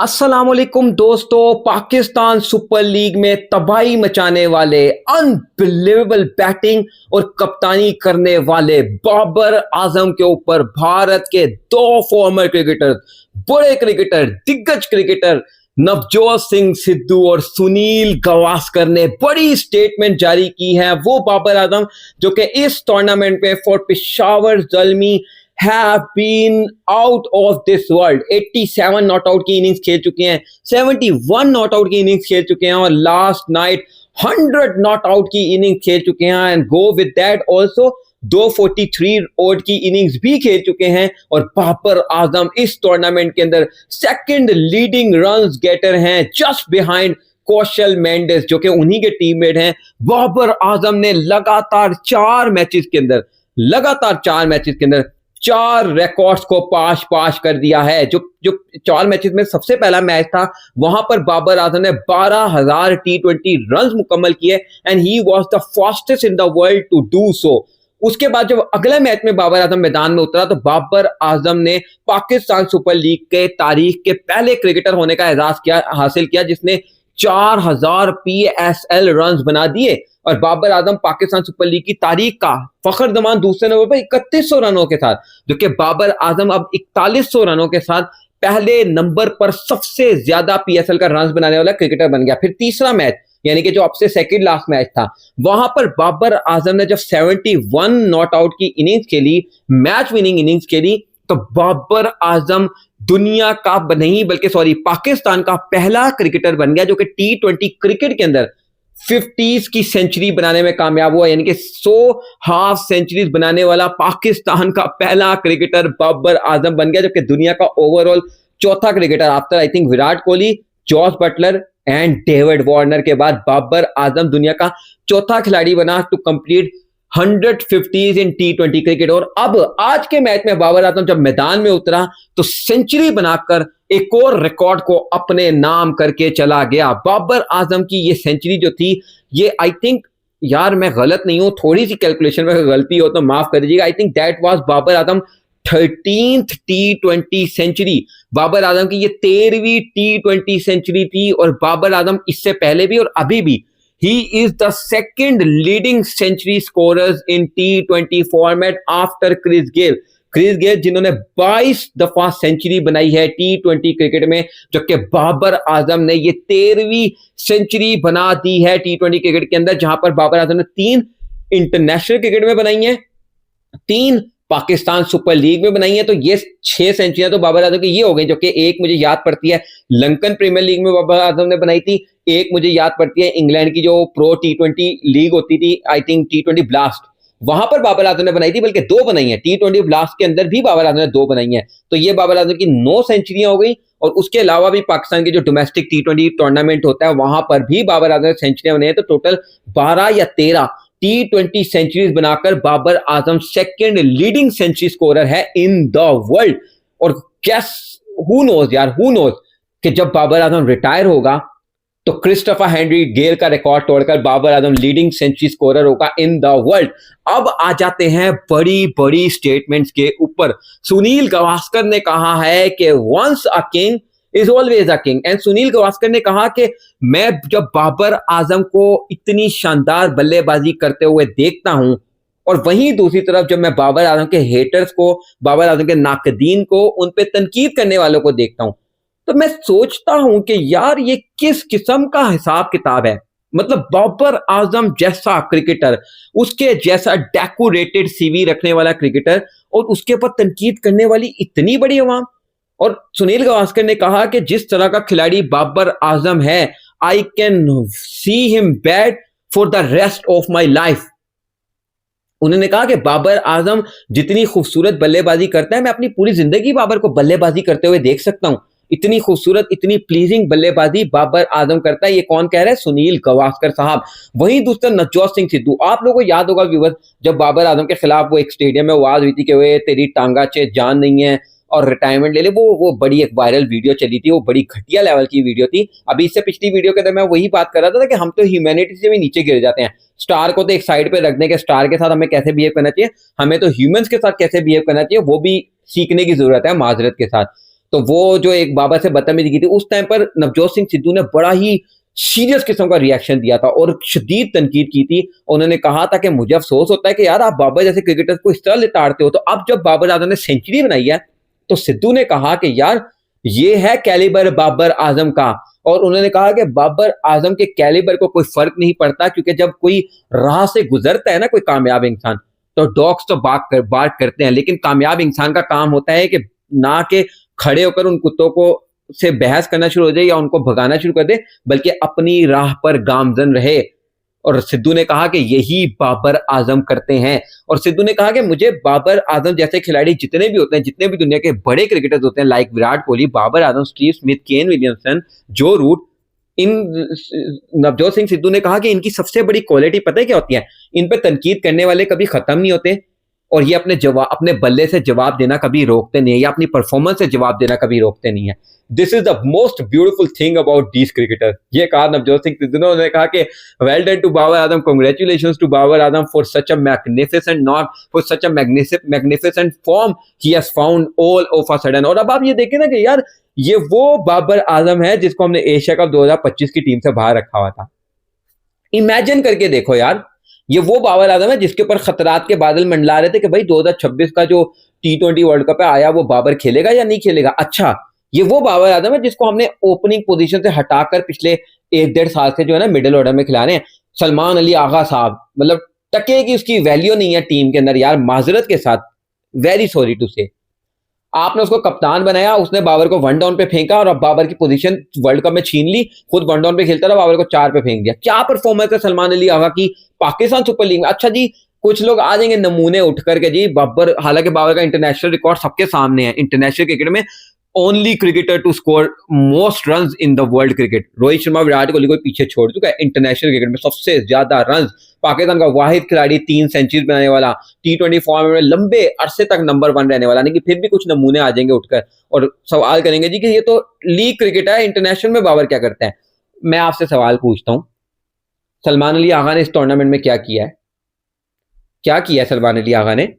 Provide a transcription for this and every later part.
अस्सलामुअलैकुम दोस्तों। Pakistan super league में तबाही मचाने वाले अनबिलीवेबल बैटिंग और कप्तानी करने वाले बाबर आजम के ऊपर भारत के दो फॉर्मर क्रिकेटर, बड़े क्रिकेटर, दिग्गज क्रिकेटर नवजोत सिंह सिद्धू और सुनील गावस्कर ने बड़ी स्टेटमेंट जारी की है। वो बाबर आजम जो कि इस टूर्नामेंट में for Peshawar Zalmi have been out of this world। 87 not out की इनिंग्स खेल चुके हैं, 71 नॉट आउट की इनिंग्स खेल चुके हैं और लास्ट नाइट 100 नॉट आउट की इनिंग खेल चुके हैं। And go with that also 243 over की इनिंग्स भी खेल चुके हैं। और बाबर आजम इस टूर्नामेंट के अंदर सेकंड लीडिंग रन्स गेटर हैं, जस्ट बिहाइंड कौशल मेंडिस जो कि उन्हीं के टीममेट हैं। बाबर आजम ने लगातार चार मैचेस के अंदर चार रिकॉर्ड्स को पाश कर दिया है। जो जो चार मैचेस में सबसे पहला मैच था, वहां पर बाबर आजम ने 12,000 T20 रन्स मुकम्मल किए and he was the fastest in the world to do so. उसके बाद जब अगले मैच में बाबर आजम मैदान में उतरा तो बाबर आजम ने पाकिस्तान सुपर लीग के तारीख के पहले क्रिकेटर होने का एजाज हासिल किया जिसने 4,000 PSL रन्स बना दिए। और बाबर आजम पाकिस्तान सुपर लीग की तारीख का फखर जमान दूसरे नंबर पर 3100 रनों के साथ, जो कि बाबर आजम अब 4100 रनों के साथ पहले नंबर पर सबसे ज्यादा PSL का रन बनाने वाला क्रिकेटर बन गया। फिर तीसरा मैच यानी कि जो अब से सेकंड लास्ट मैच था, वहां पर बाबर आजम ने जब 71 नॉट आउट की इनिंग्स खेली, मैच विनिंग इनिंग्स खेली, तो बाबर आजम दुनिया का नहीं बल्कि पाकिस्तान का पहला क्रिकेटर बन गया जो कि T20 क्रिकेट के अंदर 50s की सेंचुरी बनाने में कामयाब हुआ। यानी कि 100 हाफ सेंचुरीज बनाने वाला पाकिस्तान का पहला क्रिकेटर बाबर आजम बन गया, जो कि दुनिया का ओवरऑल चौथा cricketer after I think Virat Kohli, Jos Buttler and David Warner के बाद बाबर आजम दुनिया का चौथा खिलाड़ी बना to complete 150s in T20 cricket. और अब आज के मैच में बाबर आजम जब मैदान में उतरा तो सेंचुरी बनाकर एक और रिकॉर्ड को अपने नाम करके चला गया। बाबर आजम की ये सेंचुरी जो थी, ये आई थिंक, यार मैं गलत नहीं हूं, थोड़ी सी कैलकुलेशन में गलती हो तो माफ कर दीजिएगा, I think that was Babar Azam 13th T20 century. Babar Azam की ये 13वीं T20 सेंचुरी थी। और बाबर आजम इससे पहले भी और अभी भी he is the second leading century scorers in T20 format after Chris Gayle। Chris Gayle जिन्होंने 22 दफा सेंचुरी बनाई है T20 क्रिकेट में, जबकि बाबर आजम ने ये 13वीं सेंचुरी बना दी है T20 क्रिकेट के अंदर, जहां पर बाबर आजम ने 3 इंटरनेशनल क्रिकेट में बनाई है, 3 पाकिस्तान सुपर लीग में बनाई है। तो ये 6 सेंचुरियां तो बाबर आजम की ये हो गई, जो कि एक मुझे याद पड़ती है लंकन प्रीमियर लीग में बाबर आजम ने बनाई थी, एक मुझे याद पड़ती है इंग्लैंड की जो प्रो T20 लीग होती थी, आई थिंक T20 ब्लास्ट, वहां पर बाबर आजम ने बनाई थी, बल्कि 2 बनाई है। T20 ब्लास्ट के अंदर भी बाबर आजम ने 2 बनाई है। तो ये बाबर आजम की 9 सेंचुरियां हो गई। और उसके अलावा भी पाकिस्तान के जो डोमेस्टिक T20 टूर्नामेंट होता है वहां पर भी बाबर आजम ने सेंचुरियां बनाई है। तो टोटल 12 या 13 T20 सेंचुरीज बनाकर Babar Azam second leading century scorer है इन द वर्ल्ड। और कैस हु नोज कि जब बाबर आजम रिटायर होगा तो क्रिस्टोफर हेनरी गेल का रिकॉर्ड तोड़कर Babar Azam leading century scorer होगा इन द वर्ल्ड। अब आ जाते हैं बड़ी बड़ी स्टेटमेंट्स के ऊपर। सुनील गावस्कर ने कहा है कि once a king is always a king. And Sunil Gavaskar ने कहा कि मैं जब बाबर आजम को इतनी शानदार बल्लेबाजी करते हुए देखता हूं और वहीं दूसरी तरफ जब मैं बाबर आजम के हेटर्स को, बाबर आजम के नाकदीन को, उन पे तनकीद करने वालों को देखता हूं, तो मैं सोचता हूं कि यार ये किस किस्म का हिसाब किताब है। मतलब बाबर आजम जैसा क्रिकेटर, उसके जैसा डेकोरेटेड CV रखने वाला क्रिकेटर, और उसके ऊपर तनकीद करने वाली इतनी बड़ी अवाम। और सुनील गावस्कर ने कहा कि जिस तरह का खिलाड़ी बाबर आजम है, I can see him bat for the rest of my life. उन्होंने कहा कि बाबर आजम जितनी खूबसूरत बल्लेबाजी करता है, मैं अपनी पूरी जिंदगी बाबर को बल्लेबाजी करते हुए देख सकता हूं। इतनी खूबसूरत, इतनी प्लीजिंग बल्लेबाजी बाबर आजम करता है। ये कौन कह रहा है? सुनील गावस्कर साहब। वहीं दूसरा नवजोत सिंह सिद्धू, आप लोगों को याद होगा व्यूअर्स, जब बाबर आजम के खिलाफ वो एक स्टेडियम में आवाज हुई थी कि वे तेरी टांगा चे जान नहीं है और रिटायरमेंट ले ले, वो बड़ी एक वायरल वीडियो चली थी, वो बड़ी घटिया लेवल की वीडियो थी। अभी इससे पिछली वीडियो के अंदर मैं वही बात कर रहा था कि हम तो ह्यूमैनिटी से भी नीचे गिर जाते हैं। स्टार को तो एक साइड पे रख दें कि स्टार के साथ हमें कैसे बिहेव करना चाहिए, हमें तो ह्यूमंस के साथ कैसे बिहेव करना चाहिए वो भी सीखने की जरूरत है माजरत के साथ। तो वो जो एक बाबर से बदतमीजी की थी, उस टाइम पर नवजोत सिंह सिद्धू ने बड़ा ही सीरियस किस्म का रिएक्शन दिया था और शदीद तनकीद की थी। उन्होंने कहा था कि मुझे अफसोस होता है कि यार आप बाबर जैसे क्रिकेटर्स को इस तरह लिताड़ते हो। तो अब जब बाबर आजम ने सेंचुरी बनाई है तो सिद्धू ने कहा कि यार ये है कैलिबर बाबर आजम का, और उन्होंने कहा कि बाबर आजम के कैलिबर को कोई फर्क नहीं पड़ता, क्योंकि जब कोई राह से गुजरता है ना कोई कामयाब इंसान, तो डॉग्स तो बात करते हैं, लेकिन कामयाब इंसान का काम होता है कि ना के खड़े होकर उन कुत्तों को से बहस करना शुरू हो जाए या उनको भगाना शुरू कर दे, बल्कि अपनी राह पर गामजन रहे। और सिद्धू ने कहा कि यही बाबर आजम करते हैं। और सिद्धू ने कहा कि मुझे बाबर आजम जैसे खिलाड़ी जितने भी होते हैं, जितने भी दुनिया के बड़े क्रिकेटर्स होते हैं, like Virat Kohli, Babar Azam, Steve Smith, Kane Williamson, जो रूट, इन नवजोत सिंह सिद्धू ने कहा कि इनकी सबसे बड़ी क्वालिटी पता है क्या होती है? इन पे तनकीद करने वाले कभी खत्म नहीं होते, और ये अपने बल्ले से जवाब देना कभी रोकते नहीं है, या अपनी परफॉर्मेंस से जवाब देना कभी रोकते नहीं है। This is the most beautiful thing about these cricketer. ये कहा नवजोत सिंह सिद्धू ने। उन्होंने कहा कि well done to Babar Azam, congratulations to Babar Azam for such a magnificent not for such a magnificent form he has found all of a sudden. और अब आप ये देखें ना कि यार ये वो बाबर आजम है जिसको हमने एशिया कप 2025 की टीम से बाहर रखा हुआ था। इमेजिन करके देखो यार, ये वो बाबर आजम है जिसके ऊपर खतरात के बादल मंडला रहे थे कि भाई 2026 का जो T20 वर्ल्ड कप है आया, वो बाबर खेलेगा या नहीं खेलेगा। अच्छा, ये वो बाबर आजम है जिसको हमने ओपनिंग पोजीशन से हटाकर पिछले 1-1.5 साल से जो है ना मिडिल ऑर्डर में खिला रहे हैं। सलमान अली आगा साहब, मतलब टके की उसकी वैल्यू नहीं है टीम के अंदर यार, माजरत के साथ, वेरी सॉरी टू से। आपने उसको कप्तान बनाया, उसने बाबर को 1 डाउन पे फेंका, और अब बाबर की पोजीशन वर्ल्ड कप में छीन ली, खुद 1 डाउन पे खेलता रहा, बाबर को 4 पे फेंक दिया। क्या परफॉर्मेंस है सलमान अली आगा की पाकिस्तान सुपर लीग में। अच्छा जी, कुछ लोग आ जाएंगे नमूने उठ करके जी, बाबर, हालांकि बाबर का इंटरनेशनल रिकॉर्ड सबके सामने है। इंटरनेशनल क्रिकेट में only cricketer to score most runs in the world cricket, Rohit Sharma, Virat Kohli को पीछे छोड़ चुका है। इंटरनेशनल क्रिकेट में सबसे ज्यादा रन्स, पाकिस्तान का वाहिद खिलाड़ी 3 सेंचुरी बनाने वाला, T20 फॉर्मेट में लंबे अरसे तक नंबर 1 रहने वाला। नहीं कि फिर भी कुछ नमूने आ जाएंगे उठकर और सवाल करेंगे जी कि ये तो लीग क्रिकेट है, इंटरनेशनल में बाबर क्या करते हैं। मैं आपसे सवाल पूछता हूं, सलमान अली आगा ने इस टूर्नामेंट में क्या किया है? क्या किया है सलमान अली आगा ने?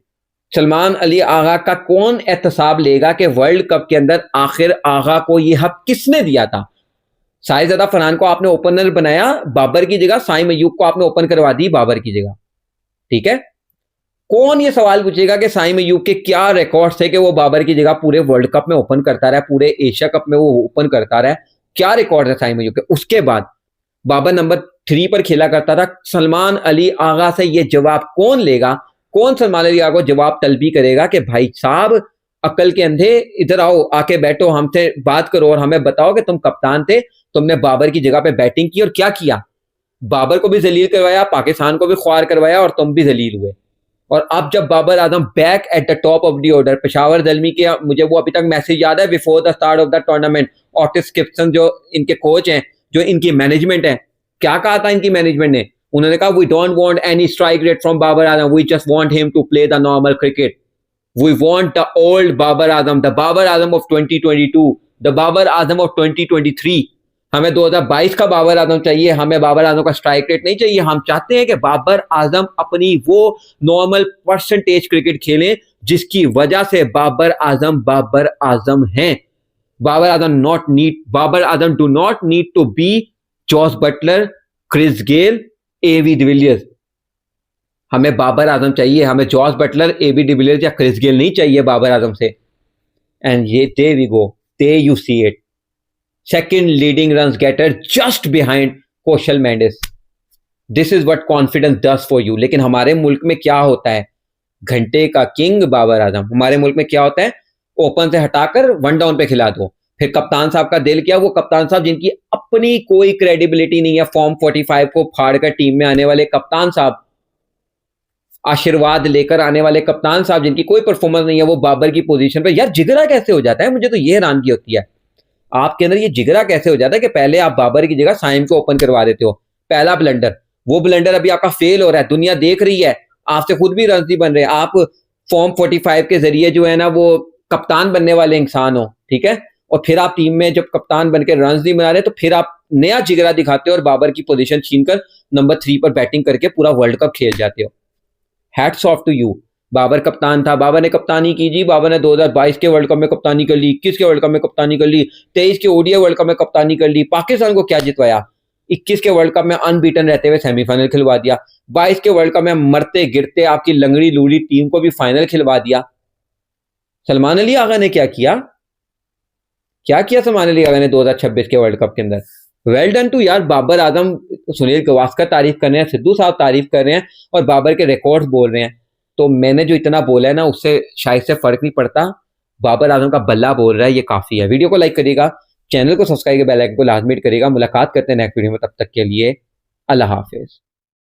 सलमान अली आगा का कौन एहतसाब लेगा कि वर्ल्ड कप के अंदर आखिर आगा को यह हक किसने दिया था? साहिद फरहान को आपने ओपनर बनाया बाबर की जगह, साइम अयूब को आपने ओपन करवा दी बाबर की जगह, ठीक है। कौन ये सवाल पूछेगा कि साइम अयूब के क्या रिकॉर्ड्स थे कि वो बाबर की जगह पूरे वर्ल्ड कप में ओपन करता रहा, पूरे एशिया कप में वो ओपन करता रहा, क्या रिकॉर्ड है साइम अयूब के? उसके बाद बाबर नंबर 3 पर खेला करता था। सलमान अली आगा से ये जवाब कौन लेगा? कौन सलमान अली आगा को जवाब तलबी करेगा कि भाई साहब अकल के अंधे इधर आओ, आके बैठो, हमसे बात करो और हमें बताओ कि तुम कप्तान थे, तुमने बाबर की जगह पे बैटिंग की और क्या किया? बाबर को भी जलील करवाया, पाकिस्तान को भी ख्वार करवाया, और तुम भी जलील हुए। और अब जब Babar Azam back at the top of the order, Peshawar Zalmi के, मुझे वो अभी तक मैसेज याद है before the start of the tournament, Ottis Gibson जो इनके कोच हैं, जो इनकी मैनेजमेंट है, क्या कहा था इनकी मैनेजमेंट ने? उन्होंने कहा we don't want any strike rate from Babar Azam, we just want him to play the normal cricket, we want the old Babar Azam, the Babar Azam of 2022, the Babar Azam of 2023। हमें 2022 का बाबर आजम चाहिए, हमें बाबर आजम का स्ट्राइक रेट नहीं चाहिए। हम चाहते हैं कि बाबर आजम अपनी वो नॉर्मल परसेंटेज क्रिकेट खेलें जिसकी वजह से बाबर आजम हैं। Babar Azam do not need to be Jos Buttler, Chris Gayle, AB de Villiers. हमें बाबर आजम चाहिए, हमें जॉस बटलर, एवी डिविलियर्स या क्रिस गेल नहीं चाहिए बाबर आजम से। And yeah there we go, there you see it, second leading runs getter just behind Kusal Mendis. This is what confidence does for you. लेकिन हमारे मुल्क में क्या होता है? घंटे का किंग बाबर आजम। हमारे मुल्क में क्या होता है? ओपन से हटाकर 1 डाउन पे खिला दो। फिर कप्तान साहब का दिल क्या? वो कप्तान साहब जिनकी अपनी कोई क्रेडिबिलिटी नहीं है, फॉर्म 45 को फाड़कर टीम में आने वाले कप्तान साहब, आशीर्वाद लेकर आने वाले कप्तान साहब जिनकी कोई परफॉर्मेंस नहीं है, वो बाबर की पोजीशन पे। यार जिगरा कैसे हो जाता है? मुझे तो ये हैरानगी होती है, आपके अंदर ये जिगरा कैसे हो जाता है कि पहले आप बाबर की जगह साइम को ओपन करवा देते हो। पहला ब्लंडर, वो ब्लंडर अभी आपका फेल हो रहा है, दुनिया देख रही है, आपसे खुद भी रन नहीं बन रहे। आप फॉर्म 45 के जरिए जो है ना वो कप्तान बनने वाले इंसान हो, ठीक है, और फिर आप टीम में जब कप्तान बनकर रन नहीं बना रहे तो फिर आप नया जिगरा दिखाते हो और बाबर की पोजीशन छीनकर नंबर 3 पर बैटिंग करके पूरा वर्ल्ड कप खेल जाते हो। Hats off to you. Babar कप्तान था, बाबर ने कप्तानी की जी, बाबर ने 2022 के वर्ल्ड कप में कप्तानी कर ली, 21 के वर्ल्ड कप में कप्तानी कर ली, 23 के ओडीआई वर्ल्ड कप में कप्तानी कर ली, पाकिस्तान को क्या जितवाया, 21 के वर्ल्ड कप में अनबीटन रहते हुए सेमीफाइनल खिलवा दिया, 22 के वर्ल्ड कप में मरते गिरते आपकी लंगड़ी लूड़ी टीम को भी फाइनल खिलवा दिया। सलमान अली आगा ने क्या किया, क्या किया सलमान अली आगा ने 2026 के वर्ल्ड कप के अंदर। वेल डन टू यार बाबर आजम, सुनील गवास्कर तारीफ कर रहे हैं, सिद्धू साहब तारीफ कर रहे हैं और बाबर के रिकॉर्ड्स बोल रहे हैं, तो मैंने जो इतना बोला है ना उससे शायद से फर्क नहीं पड़ता, बाबर आजम का बल्ला बोल रहा है, ये काफी है। वीडियो को लाइक करिएगा, चैनल को सब्सक्राइब, बेल आइकन को लाजमी करिएगा। मुलाकात करते हैं नेक्स्ट वीडियो में, तब तक के लिए अल्लाह हाफिज।